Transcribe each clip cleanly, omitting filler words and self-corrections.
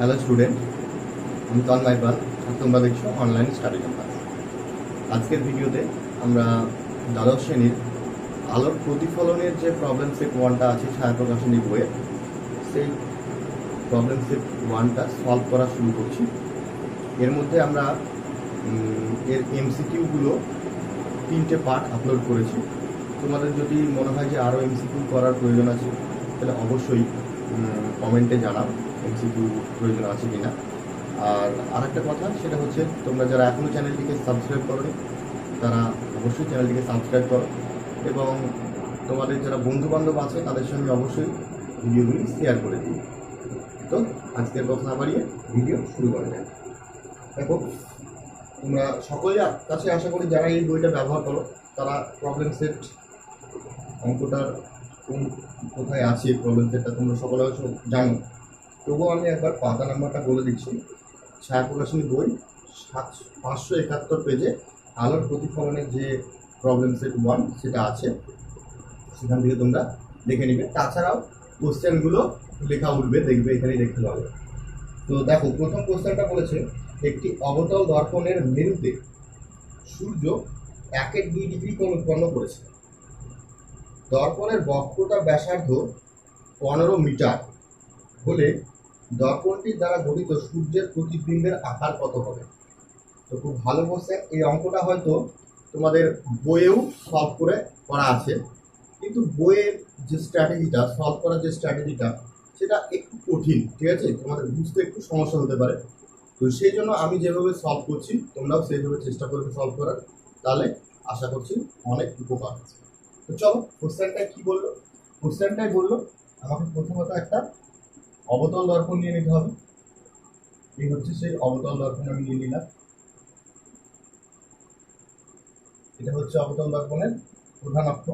Hello student, আমি তন্ময় পাল আর তোমরা দেখছো অনলাইন স্টাডি ক্যাম্পাস। আজকের ভিডিওতে আমরা দ্বাদশ শ্রেণীর আলোর প্রতিফলনের যে প্রবলেম সেট ওয়ানটা আছে ছায়াপ্রকাশনী বইয়ের, সেই প্রবলেম সেট ওয়ানটা সলভ করা শুরু করছি। এর মধ্যে আমরা এর এমসিকিউগুলো 3টে পার্ট আপলোড করেছি। তোমাদের যদি মনে হয় যে আরও এমসিকিউ করার প্রয়োজন আছে তাহলে অবশ্যই কমেন্টে জানাও এমসিকিউ প্রয়োজন আছে কিনা। আর আরেকটা কথা, সেটা হচ্ছে তোমরা যারা এখনও চ্যানেলটিকে সাবস্ক্রাইব করো তারা অবশ্যই চ্যানেলটিকে সাবস্ক্রাইব করো এবং তোমাদের যারা বন্ধুবান্ধব আছে তাদের সঙ্গে অবশ্যই ভিডিওগুলি শেয়ার করে দিও। তো আজকের কথা না বাড়িয়ে ভিডিও শুরু করা যায়। দেখো, তোমরা সকলের কাছে আশা করি যারা এই বইটা ব্যবহার করো তারা প্রবলেম সেট অঙ্কটার কোথায় আছে প্রবলেম সেটটা তোমরা সকলে জানো। তবুও আমি একবার পাতা নাম্বারটা বলে দিচ্ছি। ছায়াপ্রকাশনী বই 571 পেজে আলোর প্রতিফলনের যে প্রবলেম সেট ওয়ান সেটা আছে, সেখান থেকে তোমরা দেখে নিবে। তাছাড়াও কোশ্চেনগুলো লেখা উঠবে, দেখবে এখানেই দেখতে পাবে। তো দেখো, প্রথম কোশ্চেনটা বলেছে একটি অবতল দর্পণের মেরুতে সূর্য 1-2 ডিগ্রি কোণ উৎপন্ন করেছে। দর্পণের বক্রতা ব্যাসার্ধ 15 মিটার হলে দর্পণটির দ্বারা গঠিত সূর্যের প্রতিবিম্বের আকার কত হবে? তো খুব ভালো কোশ্চেন। এই অঙ্কটা হয়তো তোমাদের বইয়েও সলভ করা আছে, কিন্তু বইয়ের যে স্ট্র্যাটেজিটা সলভ করার যে স্ট্র্যাটেজিটা সেটা একটু কঠিন, ঠিক আছে? তোমাদের বুঝতে একটু সমস্যা হতে পারে। তো সেই জন্য আমি যেভাবে সলভ করছি তোমরাও সেইভাবে চেষ্টা করবে সলভ করার, তাহলে আশা করছি অনেক উপকার আছে। তো চলো, কোশ্চেনটাই কি বললো? কোশ্চেনটাই বললো আমাকে প্রথমত একটা অবতল দর্পণ নিয়ে নিতে হবে। এই হচ্ছে সেই অবতল দর্পণ, আমি নিয়ে নিলাম। এটা হচ্ছে অবতল দর্পণের প্রধান অক্ষ।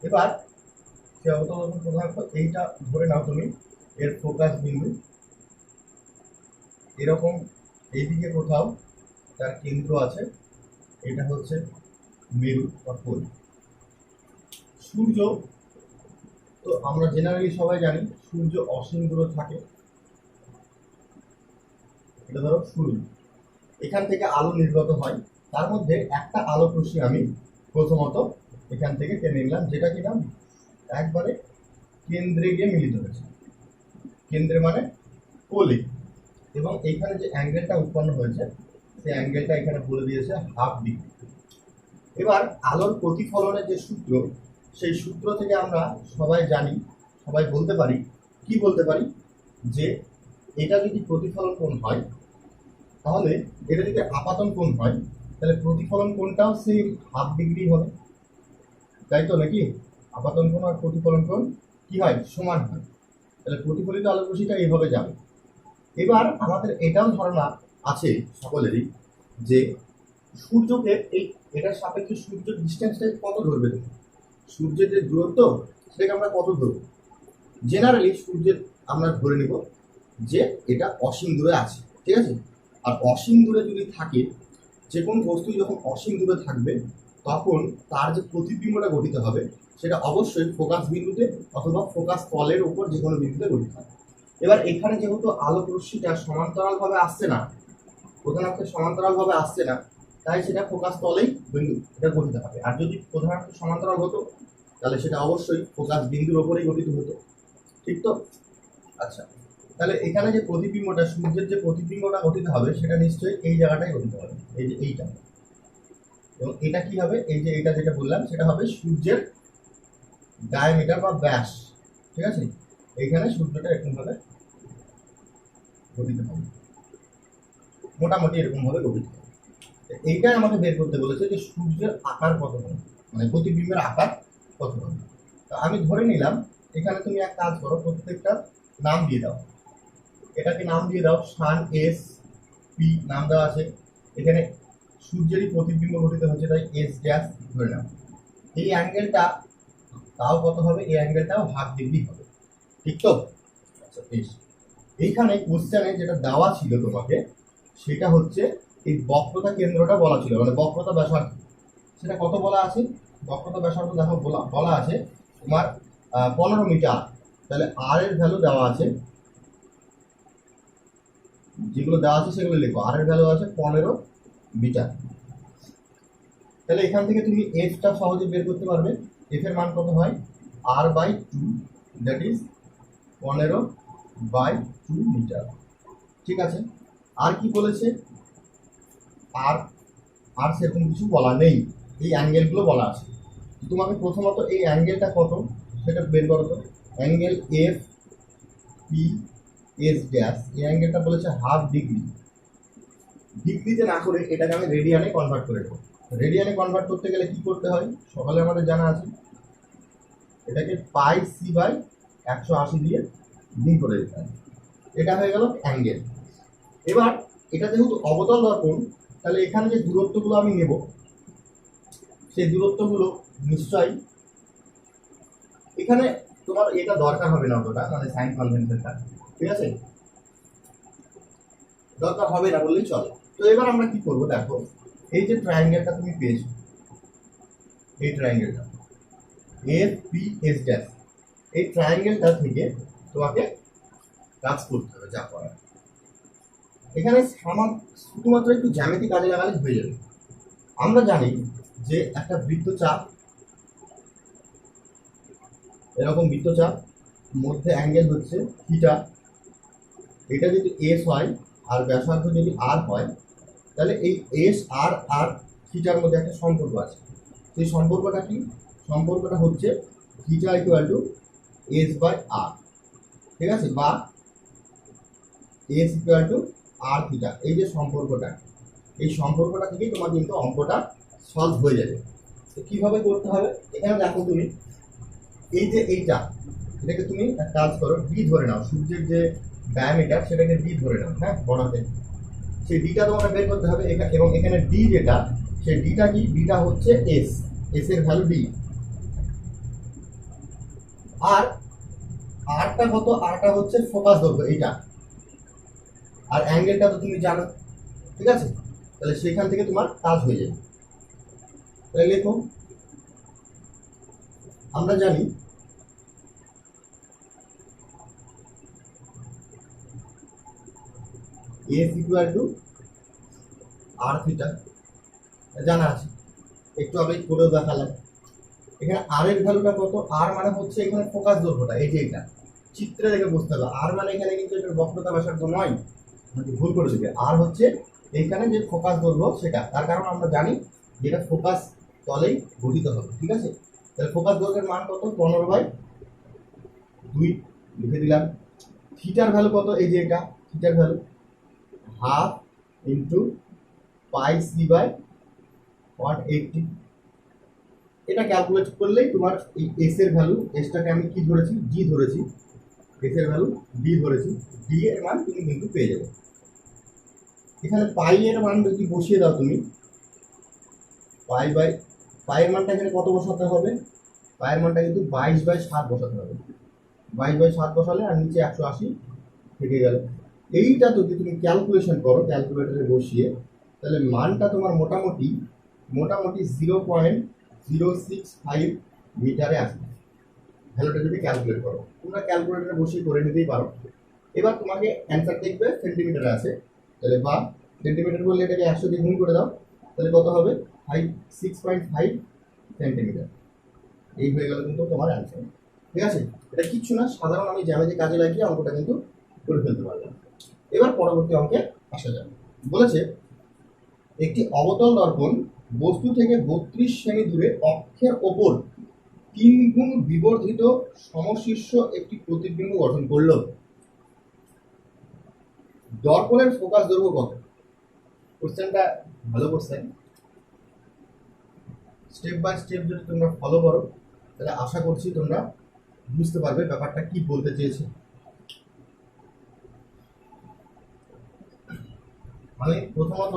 এবার সেই অবতল দর্পণ প্রধান অক্ষ এইটা ধরে নাও তুমি এর ফোকাস বিন্দু, এরকম এইদিকে কোথাও তার কেন্দ্র আছে। এটা হচ্ছে মেরু বা পোল। সূর্য, তো আমরা জেনারেলি সবাই জানি সূর্য অসীম দূরে থাকে। এটা ধরো সূর্য, এখান থেকে আলো নির্গত হয়, তার মধ্যে একটা আলোক রশ্মি আমি প্রথমত এখান থেকে টেনে নিলাম, যেটা কিনা একবারে কেন্দ্রে গিয়ে মিলিত হয়েছে। কেন্দ্রে মানে পোলে, এবং এইখানে যে অ্যাঙ্গেলটা উৎপন্ন হয়েছে সেই অ্যাঙ্গেলটা এখানে বলে দিয়েছে 1/2 ডিগ্রি। এবার আলোর প্রতিফলনের যে সূত্র, সেই সূত্র থেকে আমরা সবাই জানি, সবাই বলতে পারি, কি বলতে পারি, যে এটা যদি প্রতিফলন কোণ হয় তাহলে এটা যদি আপাতন কোণ হয় তাহলে প্রতিফলন কোণটাও সেই 1/2 ডিগ্রি হবে, তাই তো নাকি? আপাতন কোণ আর প্রতিফলন কোণ কি হয়? সমান হয়। তাহলে প্রতিফলিত আলোক রশ্মিটা এইভাবে যাবে। এবার আমাদের এটাও ধারণা আছে সকলেরই যে সূর্যকে এটার সাপেক্ষে সূর্যের ডিস্টেন্সটা কত ধরবে তুমি? সূর্যের যে দূরত্ব সেটাকে আমরা কত ধরবো? জেনারেলি সূর্যের আমরা ধরে নিব যে এটা অসীম দূরে আছে, ঠিক আছে? আর অসীম দূরে যদি থাকে, যে কোনো বস্তু যখন অসীম দূরে থাকবে তখন তার যে প্রতিবিম্বটা গঠিত হবে সেটা অবশ্যই ফোকাস বিন্দুতে অথবা ফোকাস তলের উপর যে কোনো বিন্দুতে গঠিত হবে। এবার এখানে যেহেতু আলোক রশ্মিটা সমান্তরালভাবে আসছে না, প্রধানত সমান্তরালভাবে আসছে না, তাই সেটা ফোকাস তলেই বিন্দু এটা গঠিত হবে। আর যদি প্রধানত সমান্তরাল হতো তাহলে সেটা অবশ্যই ফোকাস বিন্দুর ওপরেই গঠিত হতো, ঠিক তো? আচ্ছা, তাহলে এখানে যে প্রতিবিম্বটা, সূর্যের যে প্রতিবিম্বটা গঠিত হবে সেটা নিশ্চয়ই এই জায়গাটাই গঠিত হবে, এই যে এইটা। এবং এটা কি হবে? এই যে এটা যেটা বললাম সেটা হবে সূর্যের ডায়ামিটার বা ব্যাস, ঠিক আছে? এইখানে সূর্যটা এরকম ভাবে গঠিত হবে, মোটামুটি এরকম ভাবে গঠিত হবে। এইটাই আমাকে বের করতে বলেছে যে সূর্যের আকার কত হবে, মানে প্রতিবিম্বের আকার কত হবে। তো আমি ধরে নিলাম, এখানে তুমি এক কাজ করো, প্রত্যেকটা নাম দিয়ে দাও। এটাকে নাম দিয়ে দাও সান এস পি, নাম দেওয়া আছে। এখানে সূর্যেরই প্রতিবিম্ব গঠিত হচ্ছে, তাই এস ড্যাশ ধরে নাও। এই অ্যাঙ্গেলটা তাও কত হবে? এই অ্যাঙ্গেলটাও 1/2 ডিগ্রি হবে, ঠিক তো? আচ্ছা, বেশ। এইখানে কোশ্চেনে যেটা দেওয়া ছিল তোমাকে সেটা হচ্ছে এই বক্রতা কেন্দ্রটা বলা ছিল, মানে বক্রতা ব্যাসার্ধ, সেটা কত বলা আছে? বক্রতা ব্যাসার্ধ দেখো বলা আছে তোমার 15 মিটার, তাহলে আর এর ভ্যালু দেওয়া আছে, যেগুলো দেওয়া আছে সেগুলো লিখো। আর এর ভ্যালু আছে 15 মিটার। তাহলে এখান থেকে তুমি এফটা সহজে বের করতে পারবে। এফ এর মান কত হয়, r/2, দ্যাট ইজ 15/2 মিটার। ঠিক আছে, আর কি বলেছে, আর আর সেরকম কিছু বলা নেই, এই অ্যাঙ্গেলগুলো বলা আছে। তোমাকে প্রথমত এই অ্যাঙ্গেলটা কত সেটা বের করো তো। Angle F P S dash, এই অ্যাঙ্গেলটা বলেছে 1/2 ডিগ্রি। ডিগ্রিতে না করে এটাকে আমি রেডিয়ানে কনভার্ট করে দেবো। রেডিয়ানে কনভার্ট করতে গেলে কি করতে হয়, সকালে আমাদের জানা আছে, এটাকে পাই সি বাই 180 দিয়ে গুণ করে দিতে হয়। এটা হয়ে গেল অ্যাঙ্গেল। এবার এটা যেহেতু অবতল দর্পণ, তাহলে এখানে যে দূরত্বগুলো আমি নেব সেই দূরত্বগুলো নিশ্চয়ই, এখানে তোমার এটা দরকার হবে না অতটা, মানে সাইন কনভেনশনটা, ঠিক আছে, দরকার হবে না বললেই চলে। তো এবার আমরা কি করব, দেখো এই যে ট্রায়াঙ্গেলটা তুমি পেয়েছো, এই ট্রায়াঙ্গেলটা এফ পি এস ড্যাশ, এই ট্রায়াঙ্গেলটা থেকে তোমাকে কাজ করতে হবে যা করার। এখানে শুধুমাত্র একটু জ্যামিতি কাজে লাগালে হয়ে যাবে। আমরা জানি যে একটা বৃত্তচাপ, এরকম বৃত্তচাপ, মধ্যে অ্যাঙ্গেল হচ্ছে থিটা, এটা যদি এস হয় আর ব্যাসার্ধ যদি আর হয়, তাহলে এই এস আর আর থিটার মধ্যে একটা সম্পর্ক আছে। সেই সম্পর্কটা কি, সম্পর্কটা হচ্ছে theta equal to S by R, ঠিক আছে, বা S equal to R theta. এই যে সম্পর্কটা, এই সম্পর্কটা থেকেই তোমার কিন্তু অঙ্কটা সলভ হয়ে যাবে। তো কীভাবে করতে হবে, এখানে দেখো তুমি এই যে এইটা, এটাকে তুমি এক কাজ করো, ডি ধরে নাও, সূর্যের যে ডায়ামিটার সেটাকে ডি ধরে নাও, হ্যাঁ, বড়াতে। সেই ডিটা তোমাকে বের করতে হবে, এবং এখানে ডি যেটা, সেই ডিটা কি, ডিটা হচ্ছে এস, এস এর ভ্যালু ডি। আর আরটা কত, আরটা হচ্ছে ফোকাস দৈর্ঘ্য এইটা, আর অ্যাঙ্গেলটা তো তুমি জানো, ঠিক আছে। তাহলে সেখান থেকে তোমার কাজ হয়ে যাবে। তাহলে দেখো আমরা জানি s equal to R theta, জানা আছে, একটু আগে করেও দেখালাম। এখানে আর এর ভ্যালুটা কত, আর মানে হচ্ছে এখানে ফোকাস দৈর্ঘ্যটা, এই যে এটা চিত্রে দেখে বুঝতে হবে। আর মানে এখানে কিন্তু এটা বক্রতা ব্যাসার্ধ নয়, ভুল করে দেবে। আর হচ্ছে এইখানে যে ফোকাস দৈর্ঘ্য সেটা, তার কারণ আমরা জানি যেটা ফোকাস তলেই গঠিত হবে, ঠিক আছে। তাহলে ফোকাস দৈর্ঘ্যের মান কত, 15/2 লিখে দিলাম। থিটার ভ্যালু কত, এই যে এটা থিটার value 1/2 into pi c by 180। এটা ক্যালকুলেট করলেই তোমার এই এস এর ভ্যালু, এসটাকে আমি কি ধরেছি, জি ধরেছি, এস এর ভ্যালু ডি ধরেছি, ডি এর মান তুমি কিন্তু পেয়ে যাবে। এখানে পাই এর মান যদি বসিয়ে দাও তুমি, পায়ের মানটা এখানে কত বসাতে হবে, পায়ের মানটা কিন্তু 22/7 বসাতে হবে। 22/7 বসালে আর নিচে 180 থেকে গেল। এইটা যদি তুমি ক্যালকুলেশন করো ক্যালকুলেটরে বসিয়ে, তাহলে মানটা তোমার মোটামুটি 0.065 মিটারে আসবে। ভ্যালুটা যদি ক্যালকুলেট করো, তোমরা ক্যালকুলেটরে বসিয়ে করে নিতেই পারো। এবার তোমাকে অ্যান্সার দেখবে সেন্টিমিটারে আছে, তাহলে বা সেন্টিমিটার বললে এটাকে 100 দিয়ে গুণ করে দাও, তাহলে কত হবে, 6.5 সেন্টিমিটার। এই হয়ে গেল কিন্তু তোমার অ্যান্সার, ঠিক আছে। এটা কিচ্ছু না, সাধারণ আমি জ্যামিতি কাজে লাগিয়ে অঙ্কটা কিন্তু করে ফেলতে পারলাম। এবার পরবর্তী অঙ্কে আসা যাবে। বলেছে একটি অবতল দর্পণ বস্তু থেকে 32 সেমি দূরে অক্ষের ওপর 3 গুণ বিবর্ধিত সমশীর্ষ একটি প্রতিবিম্ব গঠন করল। দর্পণের ফোকাস দৈর্ঘ্য কত? কোশ্চেনটা ভালো কোশ্চেন, স্টেপ বাই স্টেপ যদি তোমরা ফলো করো তাহলে আশা করছি তোমরা বুঝতে পারবে ব্যাপারটা কি বলতে চেয়েছে। মানে প্রথমত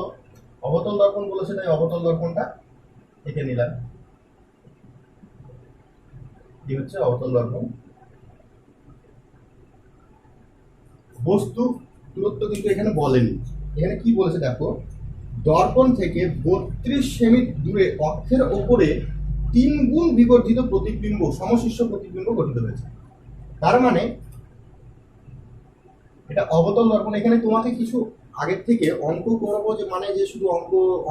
অবতল দর্পণ বলেছে, তাই অবতল দর্পণটা এঁকে নিলাম। কি হচ্ছে অবতল দর্পণ, বস্তু দূরত্ব কিন্তু এখানে বলেনি, এখানে কি বলেছে দেখো, দর্পণ থেকে 32 সেমি দূরে অক্ষের ওপরে 3 গুণ বিবর্ধিত প্রতিবিম্ব সমশীর্ষ প্রতিবিম্ব গঠিত হয়েছে। তার মানে এটা অবতল দর্পণ। এখানে তোমাকে কিছু আগের থেকে অঙ্ক করবো, যে মানে যে শুধু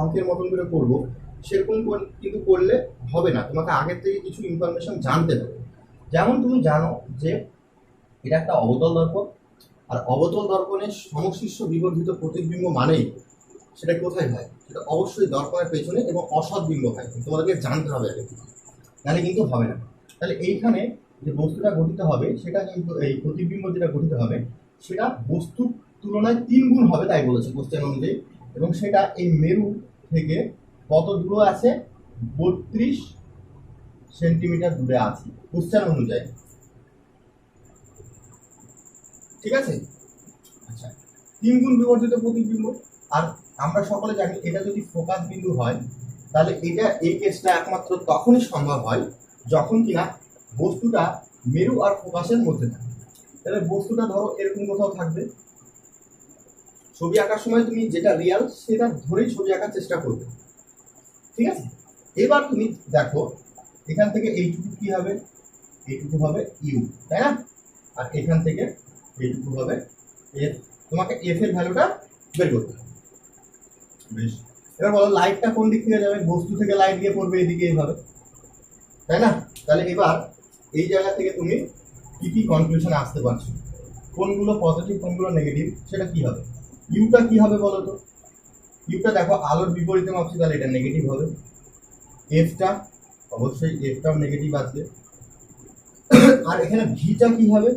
অঙ্কের মতন করে করবো সেরকম কিন্তু করলে হবে না, তোমাকে আগের থেকে কিছু ইনফরমেশন জানতে হবে। যেমন তুমি জানো যে এটা একটা অবতল দর্পণ, আর অবতল দর্পণের সমশীর্ষ বিবর্ধিত প্রতিবিম্ব মানেই সেটা কোথায় হয়, সেটা অবশ্যই দর্পণের পেছনে এবং অসৎ বিম্ব হয়। তোমাদেরকে জানতে হবে আগে থেকে, তাহলে কিন্তু হবে না। তাহলে এইখানে যে বস্তুটা গঠিত হবে সেটা কিন্তু এই প্রতিবিম্ব যেটা গঠিত হবে সেটা বস্তুর তুলনায় 3 গুণ হবে, তাই বলেছে কোশ্চেন অনুযায়ী। এবং সেটা এই মেরু থেকে কত দূরে আছে, 32 সেন্টিমিটার দূরে আছে কোশ্চেন অনুযায়ী। ঠিক আছে, আচ্ছা 3 গুণ বিবর্ধিত প্রতিবিম্ব। আর আমরা সকলে জানি এটা যদি ফোকাস বিন্দু হয় তাহলে এটা এই কেসটা একমাত্র তখনই সম্ভব হয় যখন কিনা বস্তুটা মেরু আর ফোকাসের মধ্যে থাকে। তাহলে বস্তুটা ধরো এরকম কোথাও থাকবে, ছবি আঁকার সময় তুমি যেটা রিয়াল সেটা ধরেই ছবি আঁকার চেষ্টা করবে। ঠিক আছে, এবার তুমি দেখো এখান থেকে এইটুকু কি হবে, এইটুকু হবে ইউ, তাই না? আর এখান থেকে এইটুকু হবে এফ। তোমাকে এফ এর ভ্যালুটা বের করতে হবে। বেশ, এবার বলো লাইটটা কোন দিক থেকে যাবে, বস্তু থেকে লাইট গিয়ে পড়বে এদিকে এইভাবে, তাই না? তাহলে এবার এই জায়গা থেকে তুমি কি কি কনক্লুশনে আসতে পারছো, কোনগুলো পজিটিভ কোনগুলো নেগেটিভ, সেটা কি হবে। ইউটা কি হবে বলো তো? ইউটা দেখো আলোর বিপরীতে মাপছি, তাহলে এটা নেগেটিভ হবে। এফটা অবশ্যই এফটাও নেগেটিভ আসবে। আর এখানে ভিটা কি হবে,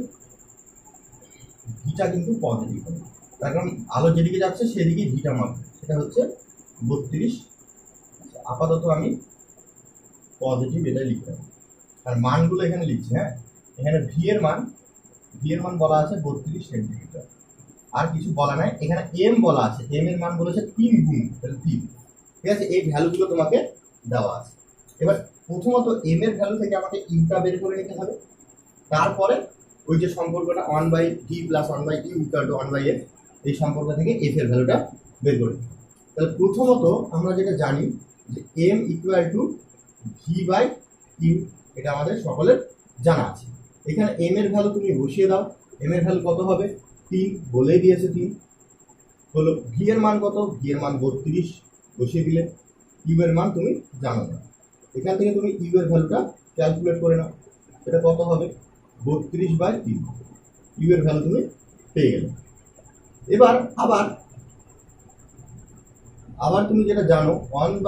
ভিটা কিন্তু পজিটিভ হবে, তার কারণ আলো যেদিকে যাচ্ছে সেদিকে ভিটা মাপবে, সেটা হচ্ছে 32। আপাতত আমি পজিটিভ এটা লিখলাম, আর মানগুলো এখানে লিখছি। হ্যাঁ, এখানে ভি এর মান বলা আছে 32 সেন্টিমিটার, আর কিছু বলা নাই। এখানে এম বলা আছে, এম এর মান বলেছে 3 গুণ, তাহলে 3। ঠিক আছে, এই ভ্যালুগুলো তোমাকে দেওয়া আছে। এবার প্রথমত এম এর ভ্যালু থেকে আমাকে ইউটা বের করে নিতে হবে, তারপরে ওই যে সম্পর্কটা 1/v + 1/u = 1/f, এই সম্পর্ক থেকে এফ এর ভ্যালুটা বের করে নিতে হবে। তাহলে প্রথমত আমরা যেটা জানি যে এম = v/u, এটা আমাদের সকলের জানা আছে। এখানে এম এর ভ্যালু তুমি বসিয়ে দাও, এম এর ভ্যালু কত হবে, 3 বলেই দিয়েছে 3 হলো। ভি এর মান কত, ভি এর মান 32 বসিয়ে দিলে। ইউ এর মান তুমি জানো না, এখান থেকে তুমি ইউ এর ভ্যালুটা ক্যালকুলেট করে নাও, এটা কত হবে 32/3, ইউ এর ভ্যালু তুমি পেয়ে গেলে। এবার আবার তুমি যেটা জানো 1/v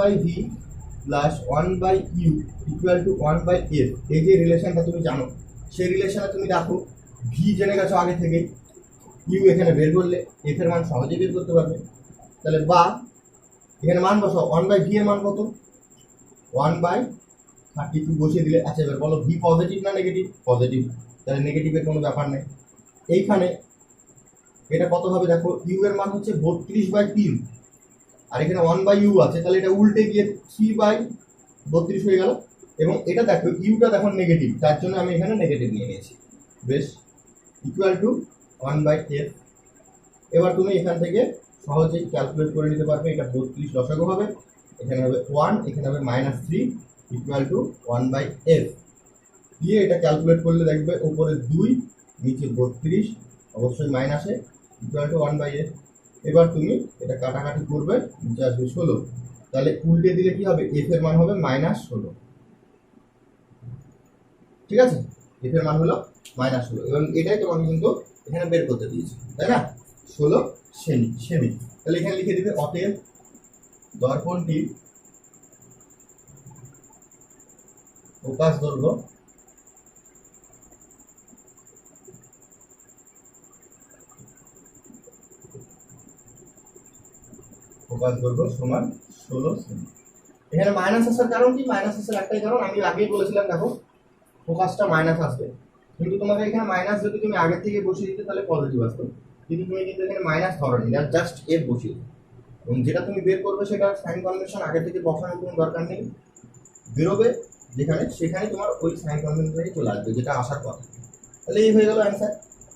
+ 1/u = 1/f, এই যে রিলেশনটা তুমি জানো, সেই রিলেশনে তুমি দেখো ভি জেনে গেছো আগে থেকে, ইউ এখানে বের করলে এফ এর মান সহজেই বের করতে পারবে। তাহলে বা এখানে মান বসাও, 1/v এর মান কত, 1/32 বসিয়ে দিলে। আচ্ছা এবার বলো ভি পজিটিভ না নেগেটিভ, পজিটিভ, তাহলে নেগেটিভের কোনো ব্যাপার নেই। এইখানে এটা কত হবে দেখো, ইউ এর মান হচ্ছে 32/3, আর এখানে 1/u আছে, তাহলে এটা উল্টে গিয়ে 3/32 হয়ে গেল। এবং এটা দেখো ইউটা দেখো নেগেটিভ, তার জন্য আমি এখানে নেগেটিভ নিয়ে নিয়েছি। বেশ, = 1/f। এবার তুমি এখান থেকে সহজেই ক্যালকুলেট করে নিতে পারবে, এটা 32 লসাগু হবে, এখানে হবে 1, এখানে হবে -3 = 1/f দিয়ে এটা ক্যালকুলেট করলে দেখবে উপরে 2 নিচে 32, অবশ্যই মাইনাসে, = 1/f। এবার তুমি এটা কাটাকাটি করবে, নিচে আসবে 16, তাহলে উল্টে দিলে কি হবে, এফ এর মান হবে -16। ঠিক আছে, এফ এর মান হলো -16, এবং এটাই তোমাকে কিন্তু এখানে বের করতে দিয়েছি, তাই না, 16 সেমি। তাহলে এখানে লিখে দিবে অতএব দর্পণটি ফোকাস দৈর্ঘ্য সমান 16 সেমি। এখানে মাইনাস আসার কারণ কি, মাইনাস আসার একটাই কারণ, আমি আগেই বলেছিলাম দেখো ফোকাসটা মাইনাস আসবে, কিন্তু তোমাকে এখানে মাইনাস যদি তুমি আগের থেকে বসিয়ে দিতে তাহলে পজিটিভ আসতো, কিন্তু তুমি কিন্তু এখানে মাইনাস ধরনি, জাস্ট এফ বসিয়ে দিও। এবং যেটা তুমি বের করবে সেটা সাইন কনভেনশন আগে থেকে বসানোর কোনো দরকার নেই, বেরোবে যেখানে সেখানে তোমার ওই সাইন কনভেনশনটাই চলে আসবে যেটা আসার কথা। তাহলে এই হয়ে গেল অ্যান্সার।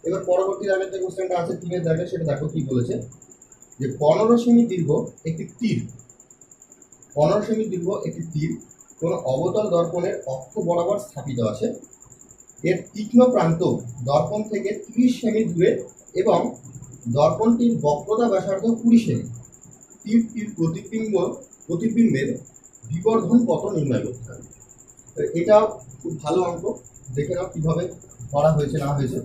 এবার পরবর্তী দাগের যে কোশ্চেনটা আছে 3-এর দাগে, সেটা দেখো কি বলেছে, যে 15 সেমি দীর্ঘ একটি তীর, 15 সেমি দীর্ঘ একটি তীর কোনো অবতল দর্পণের অক্ষ বরাবর স্থাপিত আছে এর তীক্ষ্ণ প্রান্ত দর্পণ থেকে 30 সেমি দূরে এবং দর্পণটির বক্রতা ব্যাসার্ধ 20 সেমি। টিপটির প্রতিবিম্বের বিবর্ধন কত নির্ণয় করতে হবে। এটা খুব ভালো অঙ্ক, দেখে নাও কিভাবে করা হয়েছে না হয়েছে।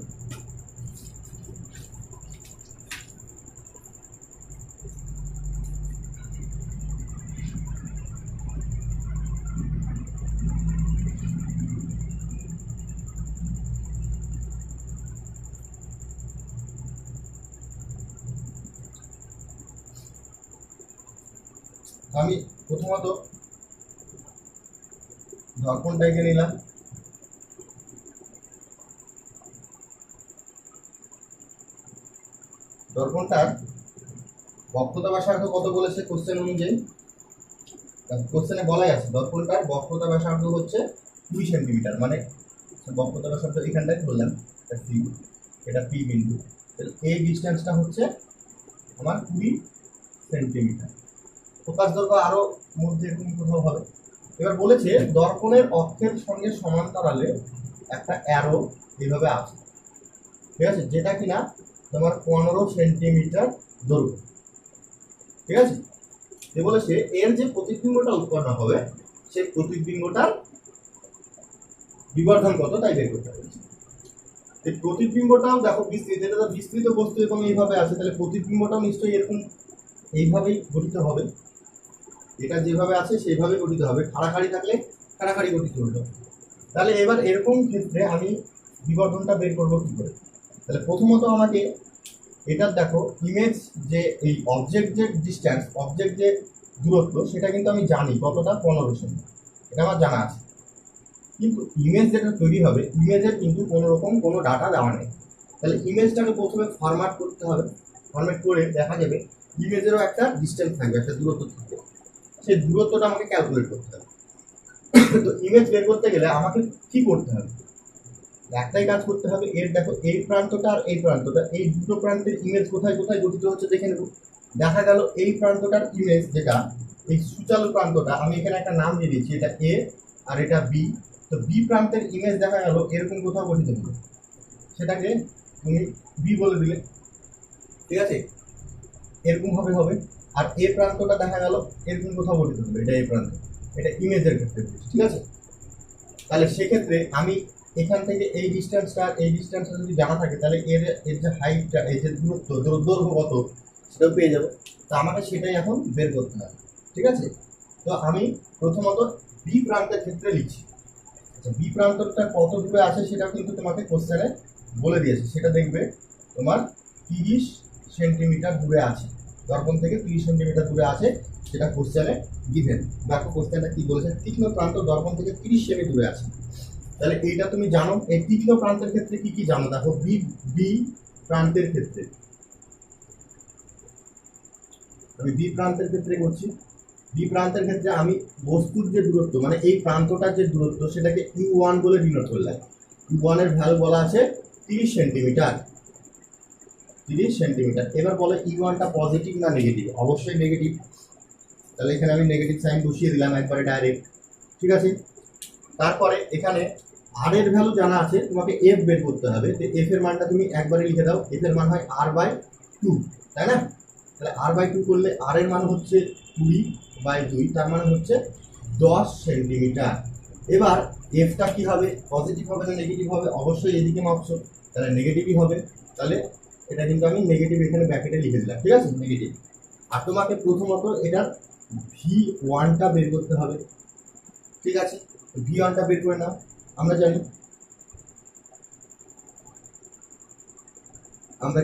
আমি প্রথমত দর্পণটা এঁকে নিলাম। দর্পণটার বক্রতা ব্যাসার্ধ কত বলেছে কোশ্চেন অনুযায়ী? কোশ্চেনে বলাই আছে দর্পণটার বক্রতা ব্যাসার্ধ হচ্ছে 20 সেন্টিমিটার, মানে বক্রতা ব্যাসার্ধ এখানটায় ধরলাম, এটা সি, এটা পি বিন্দু, এই ডিস্টেন্সটা হচ্ছে আমার 20 সেন্টিমিটার। ফোকাস দৈর্ঘ্য আরো মধ্যে এরকম কোথাও হবে। এবার বলেছে দর্পণের অক্ষের সঙ্গে সমান্তরালে একটা অ্যারো এইভাবে আছে, ঠিক আছে, যেটা কিনা তোমার 15 সেন্টিমিটার দৈর্ঘ্য, ঠিক আছে। এ বলেছে এর যে প্রতিবিম্বটা উৎপন্ন হবে সেই প্রতিবিম্বটার বিবর্ধন কত তাই বের করতে হবে। এই প্রতিবিম্বটাও দেখো বিস্তৃত, এটা তো বিস্তৃত বস্তু এবং এইভাবে আছে, তাহলে প্রতিবিম্বটাও নিশ্চয়ই এরকম এইভাবেই গঠিত হবে। এটা যেভাবে আছে সেইভাবে গঠিত হবে, খাড়াখাড়ি থাকলে খাড়াখাড়ি গঠিত হলো। তাহলে এবার এরকম ক্ষেত্রে আমি বিবর্ধনটা বের করবো কি করে? তাহলে প্রথমত আমাকে এটা দেখো ইমেজ যে এই অবজেক্ট যে ডিস্ট্যান্স, অবজেক্ট যে দূরত্ব, সেটা কিন্তু আমি জানি কতটা, 15 সেমি, এটা আমার জানা আছে। কিন্তু ইমেজ যেটা তৈরি হবে, ইমেজের কিন্তু কোনো রকম কোনো ডাটা দেওয়া নেই। তাহলে ইমেজটাকে প্রথমে ফরম্যাট করতে হবে। ফরম্যাট করে দেখা যাবে ইমেজেরও একটা ডিস্টেন্স থাকবে, একটা দূরত্ব থাকবে, সেই দূরত্বটা আমাকে ক্যালকুলেট করতে হবে। তো ইমেজ বের করতে গেলে আমাকে কি করতে হবে? একটাই কাজ করতে হবে, এর দেখো এই প্রান্তটা আর এই প্রান্তটা, এই দুটো প্রান্তের ইমেজ কোথায় কোথায় গঠিত হচ্ছে দেখে নেব। দেখা গেল এই প্রান্তটার ইমেজ যেটা, এই সুচালু প্রান্তটা, আমি এখানে একটা নাম দিয়ে দিচ্ছি, এটা এ আর এটা বি। তো বি প্রান্তের ইমেজ দেখা গেল এরকম কোথাও গঠিত হলো, সেটাকে তুমি বি বলে দিলে, ঠিক আছে, এরকম হবে হবে। আর এ প্রান্তটা দেখা গেল এরকম কোথাও গঠিত হবে, এটা এই প্রান্ত, এটা ইমেজের ক্ষেত্রে, ঠিক আছে। তাহলে সেক্ষেত্রে আমি এখান থেকে এই ডিস্টেন্সটা যদি জানা থাকে, তাহলে এর যে হাইটটা, এই যে দূরত্ব, দৈর্ঘ্য কত সেটাও পেয়ে যাবো। তো আমাকে সেটাই এখন বের করতে হবে, ঠিক আছে। তো আমি প্রথমত বি প্রান্তের ক্ষেত্রে লিখছি। আচ্ছা, বি প্রান্তটা কত দূরে আছে সেটাও কিন্তু তোমাকে কোশ্চেনে বলে দিয়েছে, সেটা দেখবে তোমার 30 সেন্টিমিটার দূরে আছে, দর্পণ থেকে 30 সেন্টিমিটার দূরে আছে, সেটা কোশ্চেনে গিভেন। দেখো কোশ্চেনটা কি বলেছে, তীক্ষ্ণ প্রান্ত দর্পণ থেকে 30 সেমি দূরে আছে। তাহলে এইটা তুমি জানো। এই তীক্ষ্ণ প্রান্তের ক্ষেত্রে কি কি জানো দেখো। বি প্রান্তের ক্ষেত্রে, আমি বি প্রান্তের ক্ষেত্রে করছি। বি প্রান্তের ক্ষেত্রে আমি বস্তুর যে দূরত্ব, মানে এই প্রান্তটার যে দূরত্ব, সেটাকে U1 বলে ডিনোট করলাম। U1 এর ভ্যালু বলা আছে 30 সেন্টিমিটার, 30 সেন্টিমিটার। এবার বলে U1টা পজিটিভ না নেগেটিভ? অবশ্যই নেগেটিভ, তাহলে এখানে আমি নেগেটিভ সাইন বসিয়ে দিলাম একবারে ডাইরেক্ট, ঠিক আছে। তারপরে এখানে আর এর ভ্যালু জানা আছে, তোমাকে এফ বের করতে হবে। তো এফ এর মানটা তুমি একবারে লিখে দাও, এফ এর মান হয় R/2, তাই না? তাহলে R/2 করলে আর এর মান হচ্ছে 20/2, তার মানে হচ্ছে 10 সেন্টিমিটার। এবার এফটা কি হবে, পজিটিভ হবে না নেগেটিভ হবে? অবশ্যই এদিকে মাপছো, তাহলে নেগেটিভই হবে। তাহলে এটা কিন্তু আমি নেগেটিভ এখানে ব্র্যাকেটে লিখে দিলাম, ঠিক আছে, নেগেটিভ। আর তোমাকে প্রথমত এটার V1টা বের করতে হবে, ঠিক আছে। V1টা বের করে নাও। আমরা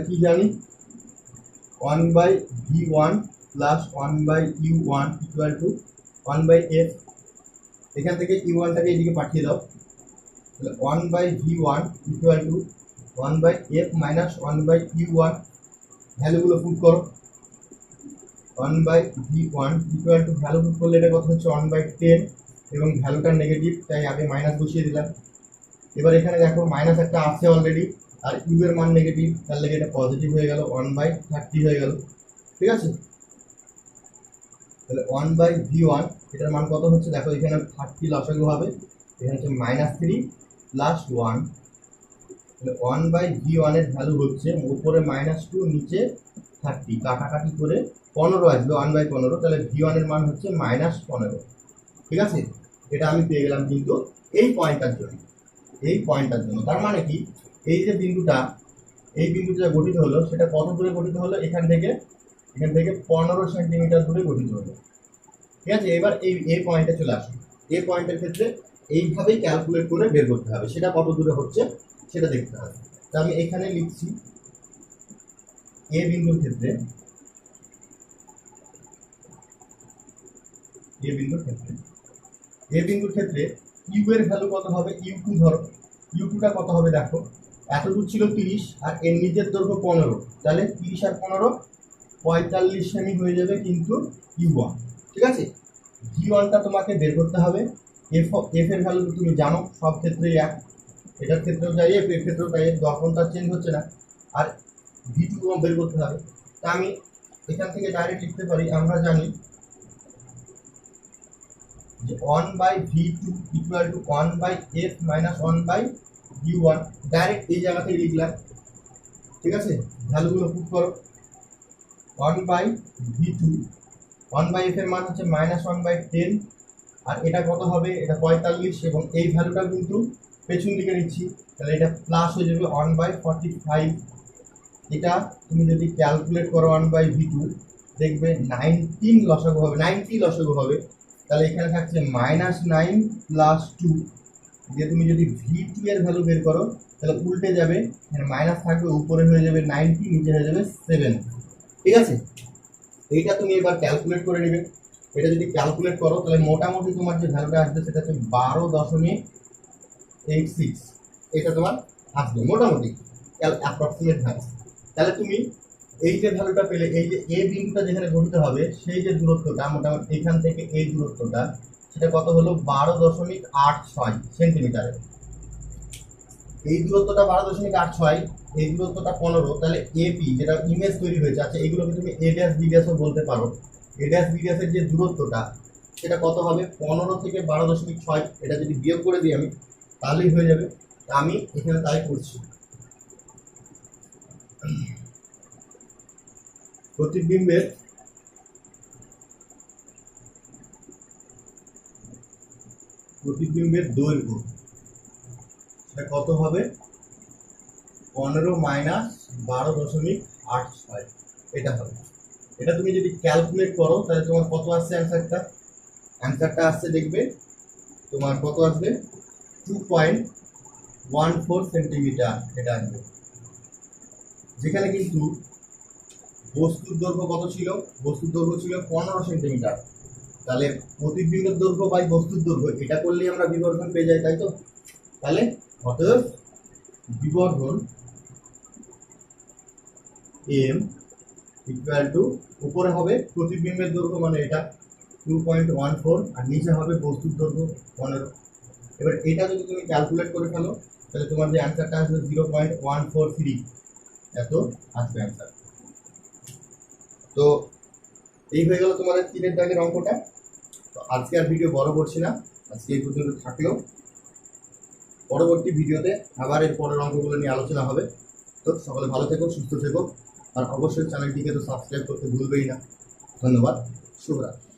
কি জানি 1/V1 plus 1/U1 equal to 1/F। এখান থেকে U1টাকে এদিকে পাঠিয়ে দাও, তাহলে 1/V1 equal to 1/F minus 1/U1। ভ্যালুগুলো পুট করো। 1/V1 equal two, value put করলে এটা কত হচ্ছে 1/10, এবং ভ্যালুটা নেগেটিভ তাই আগে মাইনাস বসিয়ে দিলাম। এবার এখানে দেখো মাইনাস একটা আছে অলরেডি, আর ইউ এর মান নেগেটিভ, তার লেগে এটা পজিটিভ হয়ে গেল, 1/30 হয়ে গেল, ঠিক আছে। তাহলে 1/V1 এটার মান কত হচ্ছে দেখো, এখানে 30 লসাগু হবে, এখানে হচ্ছে -3 প্লাস 1 ওয়ান বাই ভি ওয়ানের ভ্যালু হচ্ছে উপরে -2 নিচে 30, কাটাকাটি করে 15 আসবে 1/15, তাহলে ভি ওয়ানের মান হচ্ছে -15। ঠিক আছে, এটা আমি পেয়ে গেলাম কিন্তু এই পয়েন্টটার জন্য। তার মানে কি, এই যে বিন্দুটা গঠিত হলো সেটা কত দূরে গঠিত হলো, এখান থেকে 15 সেন্টিমিটার দূরে গঠিত হলো। ঠিক আছে, এবার এই পয়েন্টে চলে আসুন। এই পয়েন্টের ক্ষেত্রে এইভাবেই ক্যালকুলেট করে বের করতে হবে, সেটা কত দূরে হচ্ছে সেটা দেখতে হবে। তা আমি এখানে লিখছি এ বিন্দুর ক্ষেত্রে ইউ এর ভ্যালু কত হবে, ইউ2 ধরো। ইউ2টা কত হবে দেখো, এত দূর ছিল 30 আর এর নিজের দৈর্ঘ্য 15, তাহলে 30 আর 15 45 সেমি হয়ে যাবে কিন্তু ইউ1। ঠিক আছে, ভি1টা তোমাকে বের করতে হবে। এফ এর ভ্যালু তুমি জানো, সব ক্ষেত্রেই এক, এটার ক্ষেত্রেও তাই এফ, এর ক্ষেত্রেও তাই এফ, তখন তার চেঞ্জ হচ্ছে না। আর ভি2 বের করতে হবে। তা আমি এখান থেকে ডাইরেক্ট লিখতে পারি, আমরা জানি যে 1/v2 equal to 1/f minus 1/u1, direct এই জায়গা থেকে লিখলাম। ঠিক আছে, ভ্যালুগুলো পুট করো। 1/v2 1/f এর মান হচ্ছে -1/10, আর এটা কত হবে, এটা 45, এবং এই ভ্যালুটা কিন্তু পেছন দিকে নিচ্ছি, তাহলে এটা প্লাস হয়ে যাবে 1/45। এটা তুমি যদি ক্যালকুলেট করো 1/v2 দেখবে 19 লসাগু হবে। তাহলে এখানে থাকছে -9 + 2 দিয়ে তুমি যদি v2 এর ভ্যালু বের করো তাহলে উল্টে যাবে, এখানে মাইনাস থাকবে, উপরে হয়ে যাবে 90, নিচে হয়ে যাবে 7। ঠিক আছে, এইটা তুমি এবার ক্যালকুলেট করে নেবে। এটা যদি ক্যালকুলেট করো তাহলে মোটামুটি তোমার যে ভ্যালুটা আসবে সেটা হচ্ছে 12.86, এটা তোমার আসবে মোটামুটি অ্যাপ্রক্সিমেট ভ্যালু। তাহলে তুমি এই যে ভ্যালুটা পেলে, এই যে এ বিন্দুটা যেখানে গঠিত হবে সেই যে দূরত্বটা মোটামুটি এখান থেকে এই দূরত্বটা, সেটা কত হলো 12.86 সেন্টিমিটারে। এই দূরত্বটা 12.86, এই দূরত্বটা 15, তাহলে এপি যেটা ইমেজ তৈরি হয়েছে, আচ্ছা এগুলোকে তুমি এ ড্যাশ বি ড্যাশও বলতে পারো। এ ড্যাশ বি ড্যাশের যে দূরত্বটা সেটা কত হবে, 15 থেকে 12.6, এটা যদি বিয়োগ করে দিই আমি তাহলেই হয়ে যাবে। আমি এখানে তাই করছি। প্রতিবিম্বের দৈর্ঘ্য সেটা কত হবে, 15 - 12.86, এটা হবে। এটা তুমি যদি ক্যালকুলেট করো তাহলে তোমার কত আসছে অ্যান্সারটা আসছে, দেখবে তোমার কত আসবে, 2.14 সেন্টিমিটার এটা আসবে। যেখানে কিন্তু বস্তুর দৈর্ঘ্য কত ছিল, বস্তুর দৈর্ঘ্য ছিল 15 সেন্টিমিটার। তাহলে প্রতিবিম্বের দৈর্ঘ্য বাই বস্তুর দৈর্ঘ্য এটা করলেই আমরা বিবর্ধন পেয়ে যাই, তাই তো। তাহলে অতএব বিবর্ধন এম ইকুয়াল টু, উপরে হবে প্রতিবিম্বের দৈর্ঘ্য মানে এটা 2.14, আর নিচে হবে বস্তুর দৈর্ঘ্য 15। এবার এটা যদি তুমি ক্যালকুলেট করে ফেলো তাহলে তোমার যে অ্যান্সারটা আসবে 0.143, এত আসবে অ্যান্সার। তো এই হয়ে গেল তোমাদের 3 দাগের অঙ্কটা। তো আজকে আর ভিডিও বড় করছি না, আজকে এই পর্যন্ত থাকলেও পরবর্তী ভিডিওতে আবার এর পরের অঙ্কগুলো নিয়ে আলোচনা হবে। তো সকলে ভালো থেকো, সুস্থ থেকো, আর অবশ্যই চ্যানেলটিকে তো সাবস্ক্রাইব করতে ভুলবেই না। ধন্যবাদ, শুভরাত্রি।